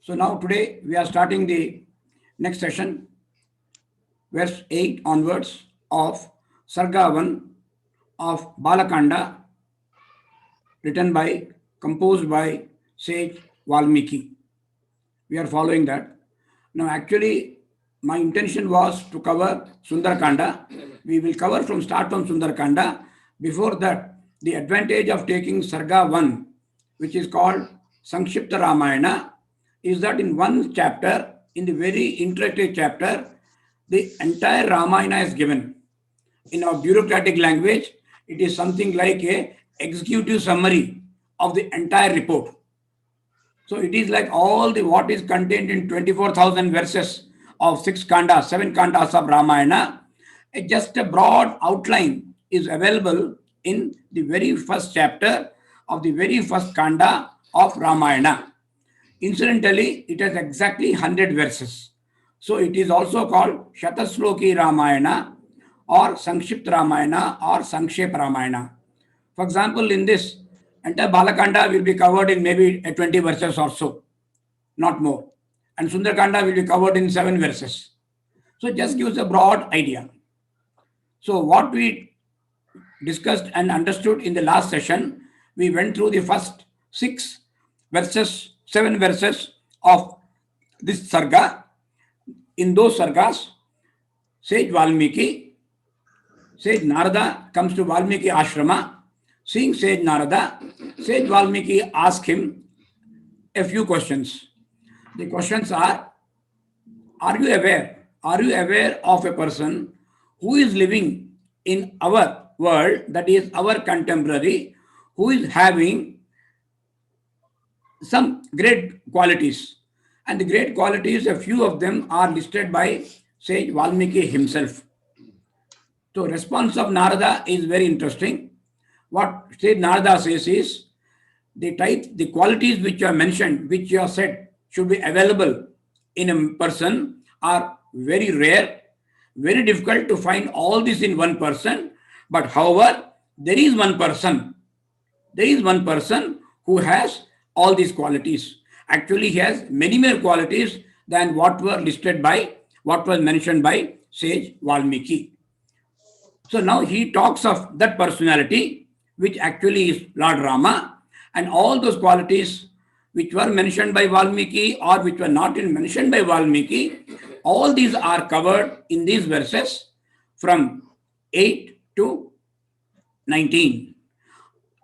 So now today we are starting the next session, verse 8 onwards of Sarga 1 of Balakanda, written by, composed by sage Valmiki. We are following that. Now, actually, my intention was to cover Sundarakanda. We will cover start from Sundarakanda. Before that, the advantage of taking Sarga 1, which is called Sankshipta Ramayana, is that in one chapter, in the very interactive chapter, the entire Ramayana is given. In our bureaucratic language, it is something like a executive summary of the entire report. So it is like all the what is contained in 24,000 verses of 7 kandas of Ramayana. Just a broad outline is available in the very first chapter of the very first kanda of Ramayana. Incidentally, it has exactly 100 verses. So it is also called Shatasloki Ramayana or Sankshipta Ramayana or Sankshep Ramayana. For example, in this, entire Balakanda will be covered in maybe 20 verses or so, not more. And Sundarakanda will be covered in 7 verses. So it just gives a broad idea. So what we discussed and understood in the last session, we went through the first 7 verses of this sarga. In those sargas, sage Valmiki, sage Narada comes to Valmiki ashrama. Seeing sage Narada, sage Valmiki asks him a few questions. The questions are you aware? Are you aware of a person who is living in our world, that is our contemporary, who is having some great qualities? And the great qualities, a few of them are listed by sage Valmiki himself. So response of Narada is very interesting. What sage Narada says is, the qualities which you have mentioned, which you have said should be available in a person are very rare, very difficult to find all this in one person. But however, there is one person who has all these qualities. Actually, he has many more qualities than what was mentioned by sage Valmiki. So now he talks of that personality, which actually is Lord Rama, and all those qualities which were mentioned by Valmiki or which were not mentioned by Valmiki, all these are covered in these verses from 8 to 19.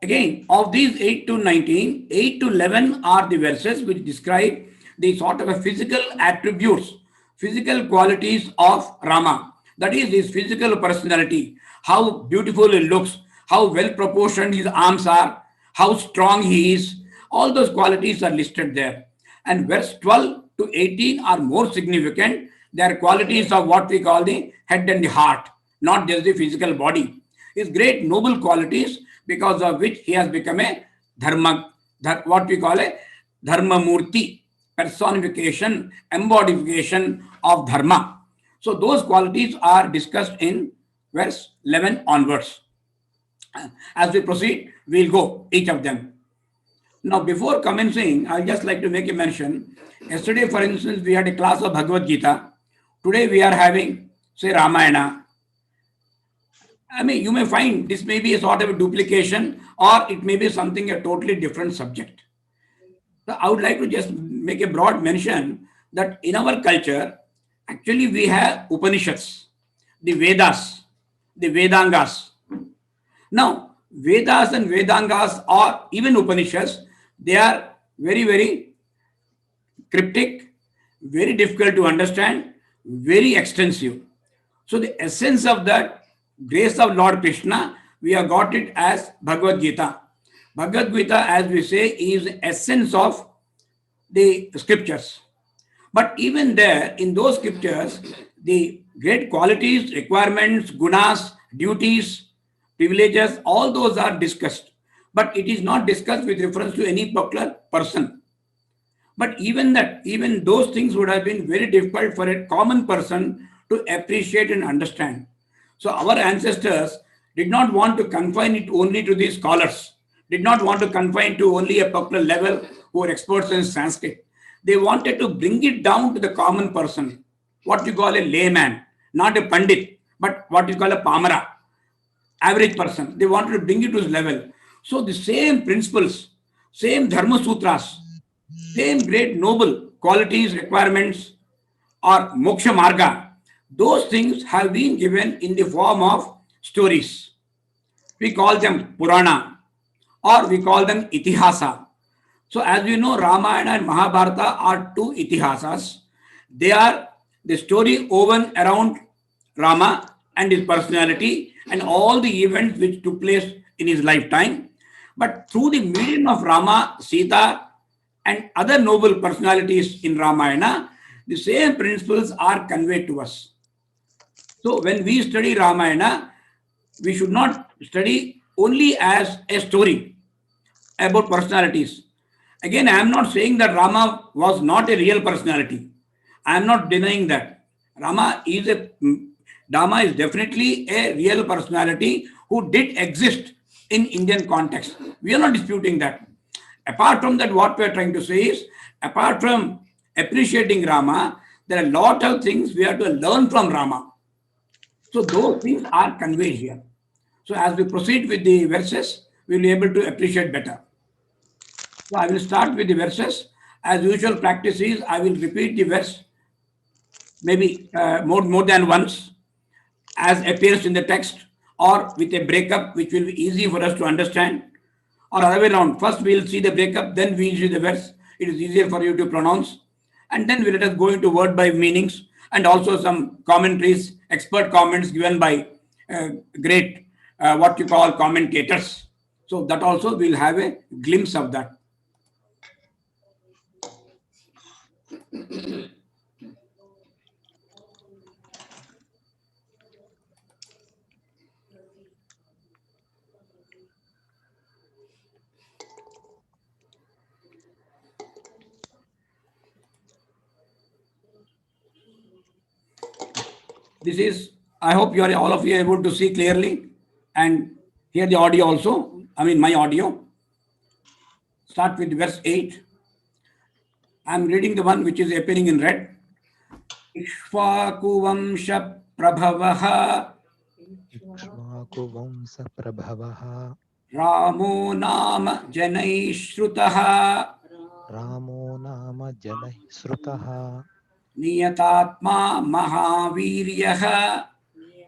Again, of these 8 to 19, 8 to 11 are the verses which describe the sort of a physical attributes, physical qualities of Rama. That is his physical personality, how beautiful he looks, how well proportioned his arms are, how strong he is. All those qualities are listed there. And verse 12 to 18 are more significant. They are qualities of what we call the head and the heart, not just the physical body. His great noble qualities, because of which he has become a what we call a dharma murti, personification, embodification of dharma. So those qualities are discussed in verse 11 onwards. As we proceed, we'll go each of them. Now, before commencing, I'd just like to make a mention. Yesterday, for instance, we had a class of Bhagavad Gita. Today, we are having, say, Ramayana. I mean, you may find this may be a sort of a duplication, or it may be something a totally different subject. So I would like to just make a broad mention that in our culture, actually we have Upanishads, the Vedas, the Vedangas. Now, Vedas and Vedangas or even Upanishads, they are very, very cryptic, very difficult to understand, very extensive. So the essence of that grace of Lord Krishna, we have got it as Bhagavad Gita. Bhagavad Gita, as we say, is the essence of the scriptures. But even there, in those scriptures, the great qualities, requirements, gunas, duties, privileges, all those are discussed. But it is not discussed with reference to any particular person. But even those things would have been very difficult for a common person to appreciate and understand. So our ancestors did not want to confine it only to these scholars, did not want to confine to only a particular level who are experts in Sanskrit. They wanted to bring it down to the common person, what you call a layman, not a pandit, but what you call a pamara, average person. They wanted to bring it to his level. So the same principles, same dharma sutras, same great noble qualities, requirements, or moksha marga, those things have been given in the form of stories. We call them Purana or we call them Itihasa. So, as we know, Ramayana and Mahabharata are two Itihasas. They are the story woven around Rama and his personality and all the events which took place in his lifetime. But through the medium of Rama, Sita, and other noble personalities in Ramayana, the same principles are conveyed to us. So, when we study Ramayana, we should not study only as a story about personalities. Again, I am not saying that Rama was not a real personality. I am not denying that. Rama is definitely a real personality who did exist in Indian context. We are not disputing that. Apart from that, what we are trying to say is, apart from appreciating Rama, there are a lot of things we have to learn from Rama. So those things are conveyed here. So as we proceed with the verses, we will be able to appreciate better. So I will start with the verses. As usual practice is, I will repeat the verse maybe more than once as appears in the text or with a breakup which will be easy for us to understand, or other way around. First we will see the breakup, then we will see the verse. It is easier for you to pronounce. And then we let us go into word by meanings and also some commentaries, expert comments given by great what you call commentators. So that also we'll have a glimpse of that. This is, I hope you are all of you able to see clearly and hear the audio also. I mean, my audio. Start with verse 8. I'm reading the one which is appearing in red. Ikshvaku prabhavaha Ikshvaku Ramo nama janai shrutaha Ramo nama janai srutaha niyatatma mahaviryaha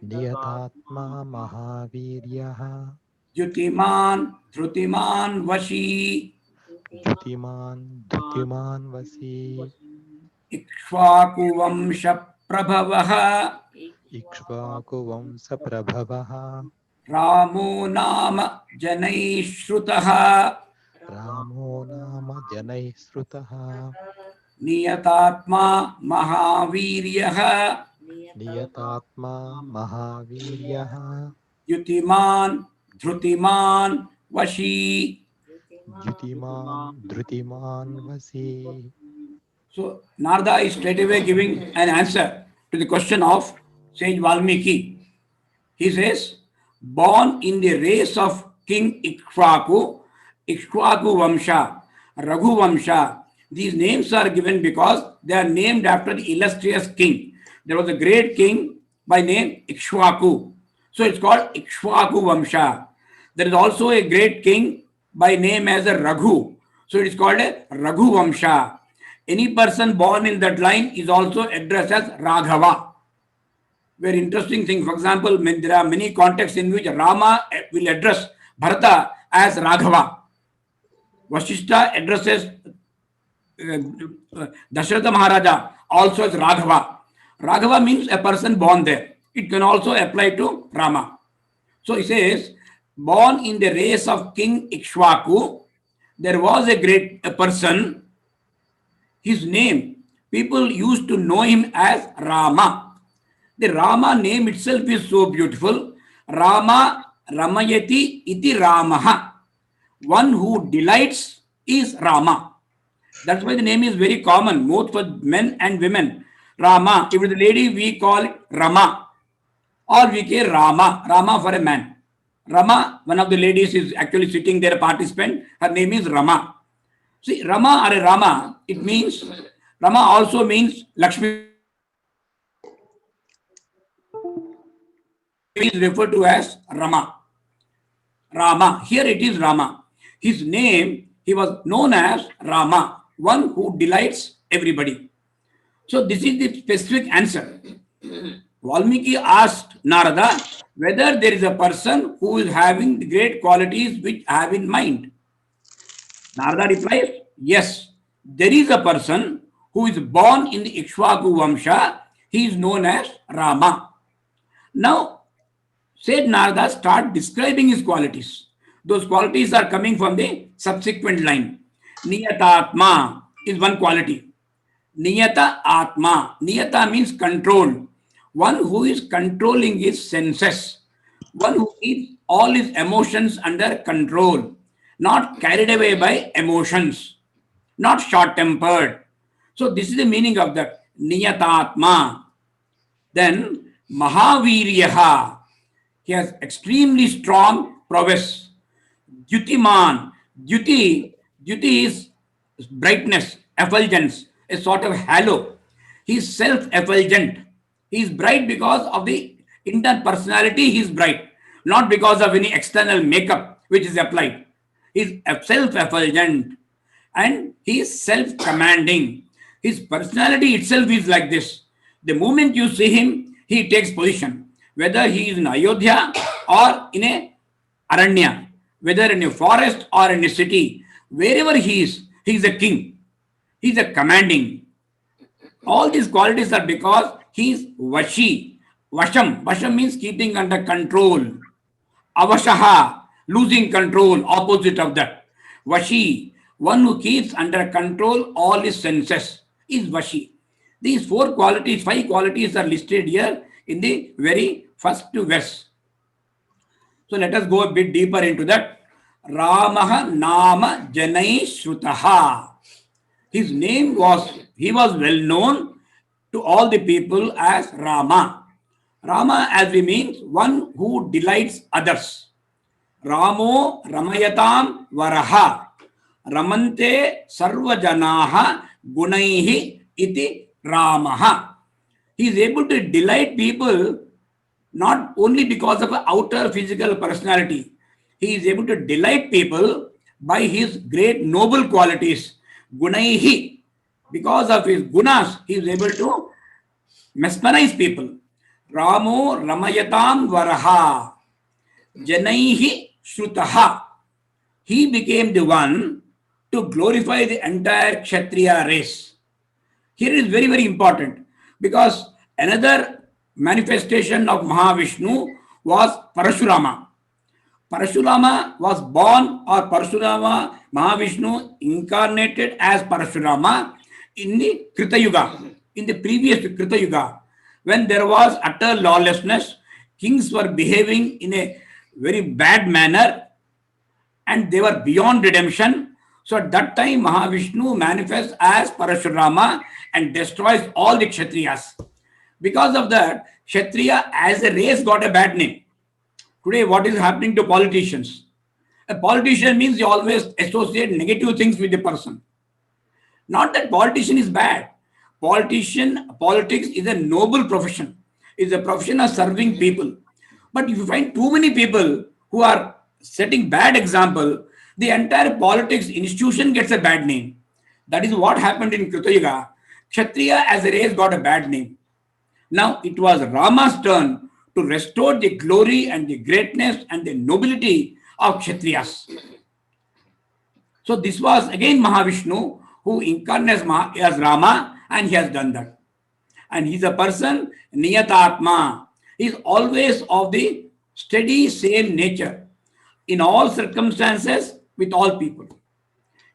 Niyatatma mahaviryaha jyutiman dhrutiman vashi Jyutiman vasi Ikshvaku prabhavaha Ikshvaku prabhavaha Ramo nama janai shrutaha Ramo nama janai srutaha niyatatma mahaviryaha Niyatatma mahaviryaha Yutiman dhrutiman vashi. Jyutiman dhrutiman vasi. So Narada is straight away giving an answer to the question of sage Valmiki. He says, born in the race of King Ikshvaku, Ikshvaku Vamsha, Raghu Vamsha. These names are given because they are named after the illustrious king. There was a great king by name Ikshvaku. So it's called Ikshvaku Vamsha. There is also a great king by name as a Raghu. So it is called a Raghu Vamsha. Any person born in that line is also addressed as Raghava. Very interesting thing. For example, there are many contexts in which Rama will address Bharata as Raghava. Vashishta addresses Dasharatha Maharaja also as Raghava. Raghava means a person born there. It can also apply to Rama. So he says, born in the race of King Ikshvaku, there was a person. His name, people used to know him as Rama. The Rama name itself is so beautiful. Rama Ramayati iti Ramaha. One who delights is Rama. That's why the name is very common, both for men and women. Rama. If it's a lady, we call it Rama. Or we say Rama. Rama for a man. Rama, one of the ladies is actually sitting there, a participant. Her name is Rama. See, Rama or Rama, it means, Rama also means Lakshmi is referred to as Rama. Rama. Here it is Rama. His name, he was known as Rama, one who delights everybody. So this is the specific answer. Valmiki asked Narada whether there is a person who is having the great qualities which I have in mind. Narada replies, yes, there is a person who is born in the Ikshvaku Vamsha. He is known as Rama. Now, said Narada, start describing his qualities. Those qualities are coming from the subsequent line. Niyatatma is one quality. Niyata Atma. Niyata means control. One who is controlling his senses. One who keeps all his emotions under control. Not carried away by emotions. Not short tempered. So, this is the meaning of that. Niyatatma. Then, Mahaviryaha. He has extremely strong prowess. Dyutiman. Dyuti is brightness, effulgence, a sort of halo. He is self-effulgent. He is bright because of the internal personality. He is bright, not because of any external makeup which is applied. He is self-effulgent and he is self-commanding. His personality itself is like this. The moment you see him, he takes position. Whether he is in Ayodhya or in a Aranya, whether in a forest or in a city, wherever he is a king. He is a commanding. All these qualities are because he is Vashi. Vasham means keeping under control. Avashaha, losing control, opposite of that. Vashi, one who keeps under control all his senses, is Vashi. These five qualities are listed here in the very first verse. So let us go a bit deeper into that. Ramaha Nama Janai Shrutaha. His name he was well known to all the people as Rama. Rama, as we mean, one who delights others. Ramo Ramayatam Varaha. Ramante Sarvajanaha Gunaihi iti Ramaha. He is able to delight people not only because of an outer physical personality. He is able to delight people by his great noble qualities. Gunaihi. Because of his gunas, he is able to mesmerize people. Ramo Ramayatam Varaha. Janaihi Shrutaha. He became the one to glorify the entire Kshatriya race. Here is very, very important because another manifestation of Mahavishnu was Parashurama. Parashurama was born, or Parashurama, Mahavishnu incarnated as Parashurama in the Krita Yuga, in the previous Krita Yuga, when there was utter lawlessness, kings were behaving in a very bad manner and they were beyond redemption. So at that time, Mahavishnu manifests as Parashurama and destroys all the Kshatriyas. Because of that, Kshatriya as a race got a bad name. Today, what is happening to politicians? A politician means you always associate negative things with the person. Not that politician is bad. Politics is a noble profession. It's a profession of serving people. But if you find too many people who are setting bad example, the entire politics institution gets a bad name. That is what happened in Krita Yuga. Kshatriya as a race got a bad name. Now it was Rama's turn to restore the glory and the greatness and the nobility of Kshatriyas. So this was again Mahavishnu who incarnates as Rama, and he has done that. And he's a person, Niyatatma. He is always of the steady, same nature in all circumstances with all people.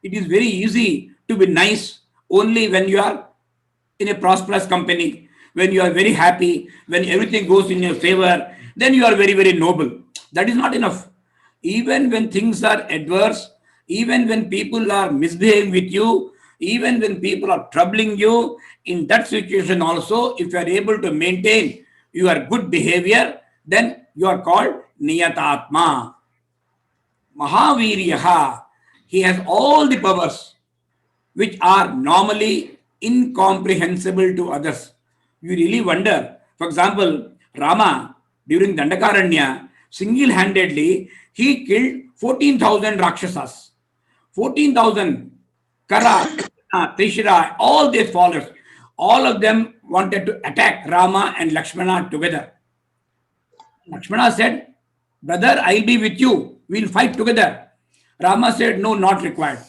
It is very easy to be nice only when you are in a prosperous company, when you are very happy, when everything goes in your favor, then you are very, very noble. That is not enough. Even when things are adverse, even when people are misbehaving with you, even when people are troubling you, in that situation also, if you are able to maintain your good behavior, then you are called Niyatatma. Mahaviryaha. He has all the powers. which are normally incomprehensible to others. You really wonder. For example, Rama, during Dandakaranya, single handedly, he killed 14,000 Rakshasas. 14,000 Kara, Trishira, all these followers, all of them wanted to attack Rama and Lakshmana together. Lakshmana said, "Brother, I'll be with you. We'll fight together." Rama said, "No, not required.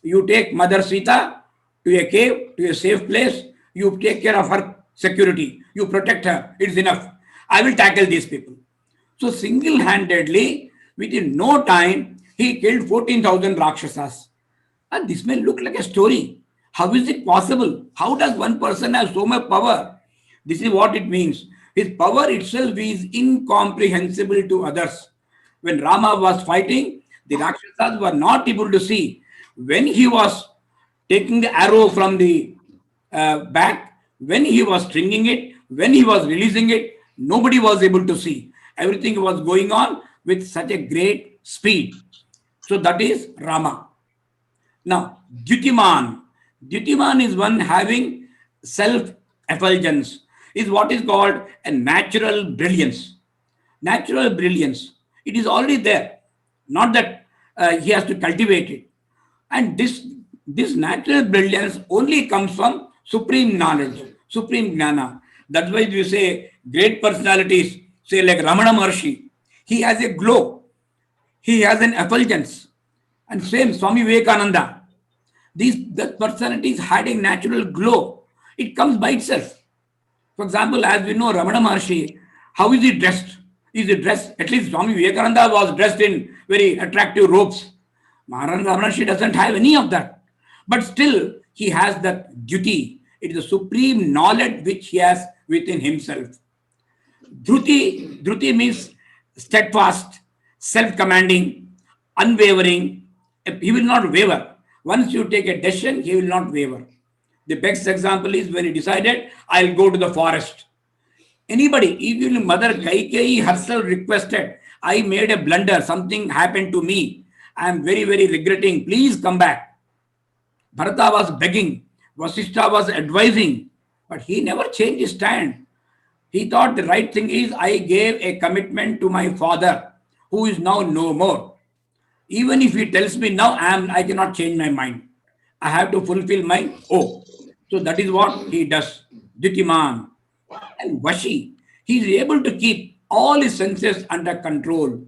You take Mother Sita to a cave, to a safe place. You take care of her security. You protect her. It's enough. I will tackle these people." So, single handedly, within no time, he killed 14,000 Rakshasas. And this may look like a story. How is it possible? How does one person have so much power? This is what it means. His power itself is incomprehensible to others. When Rama was fighting, the Rakshasas were not able to see. When he was taking the arrow from the back, when he was stringing it, when he was releasing it, nobody was able to see. Everything was going on with such a great speed. So that is Rama. Now, Dyutiman. Dyutiman is one having self-effulgence, is what is called a natural brilliance. Natural brilliance. It is already there. Not that he has to cultivate it. And this natural brilliance only comes from supreme knowledge, supreme jnana. That's why we say great personalities, say like Ramana Maharshi, he has a glow, he has an effulgence. And same Swami Vivekananda, that personalities had a natural glow. It comes by itself. For example, as we know, Ramana Maharshi, how is he dressed? Is he dressed? At least Swami Vivekananda was dressed in very attractive robes. Maharana Maharshi doesn't have any of that. But still, he has that duty. It is the supreme knowledge which he has within himself. Dhruti means steadfast, self-commanding, unwavering. He will not waver. Once you take a decision, he will not waver. The best example is when he decided, I'll go to the forest. Anybody, even Mother Kaikeyi herself requested, I made a blunder, something happened to me. I am very, very regretting. Please come back. Bharata was begging. Vasishtha was advising. But he never changed his stand. He thought the right thing is, I gave a commitment to my father, who is now no more. Even if he tells me now, I cannot change my mind. I have to fulfill my oath. So that is what he does. Dyutiman. And Vashi, he is able to keep all his senses under control.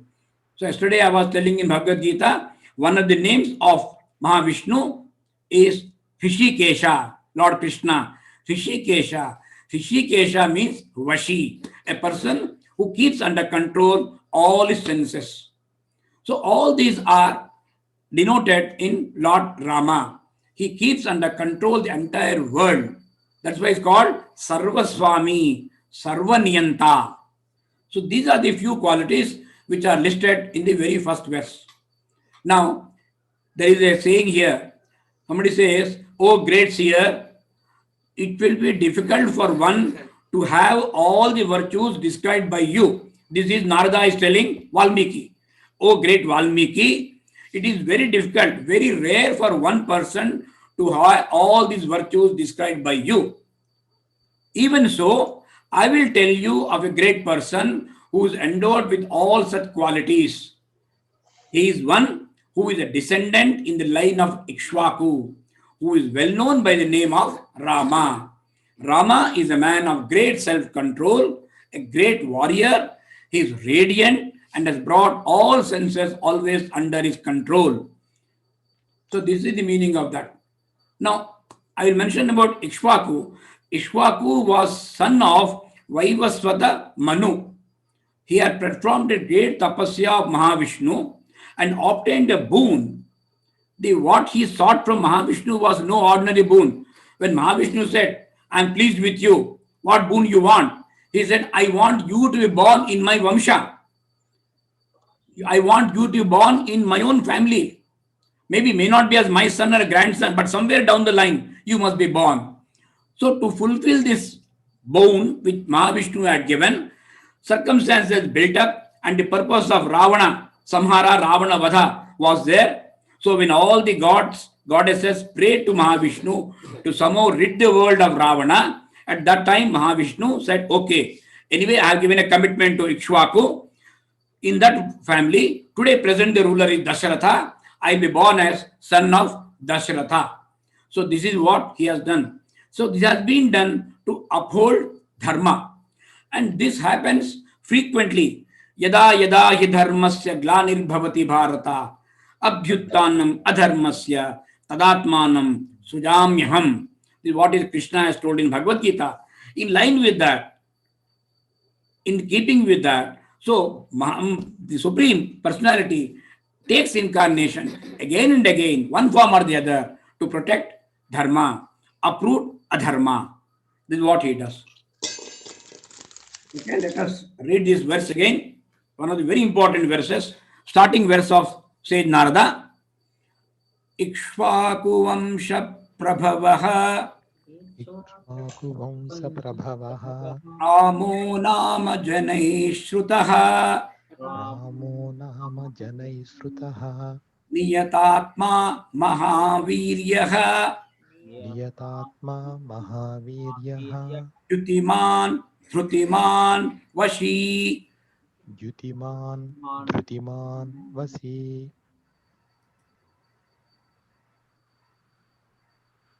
So yesterday I was telling in Bhagavad Gita, one of the names of Mahavishnu is Rishikesha, Lord Krishna. Rishikesha. Rishikesha means Vashi, a person who keeps under control all his senses. So all these are denoted in Lord Rama. He keeps under control the entire world. That's why it's called Sarvaswami, Sarvaniyanta. So these are the few qualities which are listed in the very first verse. Now, there is a saying here. Somebody says, "Oh great seer, it will be difficult for one to have all the virtues described by you." This is Narada is telling Valmiki. "Oh great Valmiki, it is very difficult, very rare for one person to have all these virtues described by you. Even so, I will tell you of a great person who is endowed with all such qualities. He is one who is a descendant in the line of Ikshvaku, who is well known by the name of Rama. Rama is a man of great self-control, a great warrior. He is radiant and has brought all senses always under his control." So this is the meaning of that. Now, I will mention about Ikshvaku. Ikshvaku was son of Vaivasvata Manu. He had performed a great tapasya of Mahavishnu and obtained a boon. What he sought from Mahavishnu was no ordinary boon. When Mahavishnu said, "I am pleased with you, what boon you want?" He said, "I want you to be born in my Vamsha. I want you to be born in my own family. Maybe may not be as my son or a grandson, but somewhere down the line, you must be born." So to fulfill this boon which Mahavishnu had given, circumstances built up and the purpose of Ravana, Samhara, Ravana Vadha was there. So when all the gods goddesses prayed to Mahavishnu to somehow rid the world of Ravana. At that time, Mahavishnu said, okay, anyway, I have given a commitment to Ikshvaku. In that family, today present the ruler is Dasharatha. I will be born as son of Dasharatha. So this is what he has done. So this has been done to uphold dharma. And this happens frequently. Yada yada hi dharmasya glanir bharata abhyuttanam adharmasya tadatmanam sujamyaham. This is what is Krishna has told in Bhagavad Gita. In line with that, in keeping with that, so the Supreme Personality takes incarnation again and again, one form or the other, to protect dharma, uproot adharma. This is what he does. Okay, let us read this verse again. One of the very important verses, starting verse of Sage Narada. Ikshvaku Vamsha Prabhavaha इक्ष्वाकुवंशप्रभवः Ramo Nama Janai Shrutaha रामो नाम जनैः श्रुतः Niyatatma Mahaviryaha नियतात्मा महावीर्यः Yutiman Thrutiman Vashi. द्युतिमान् धृतिमान् वशी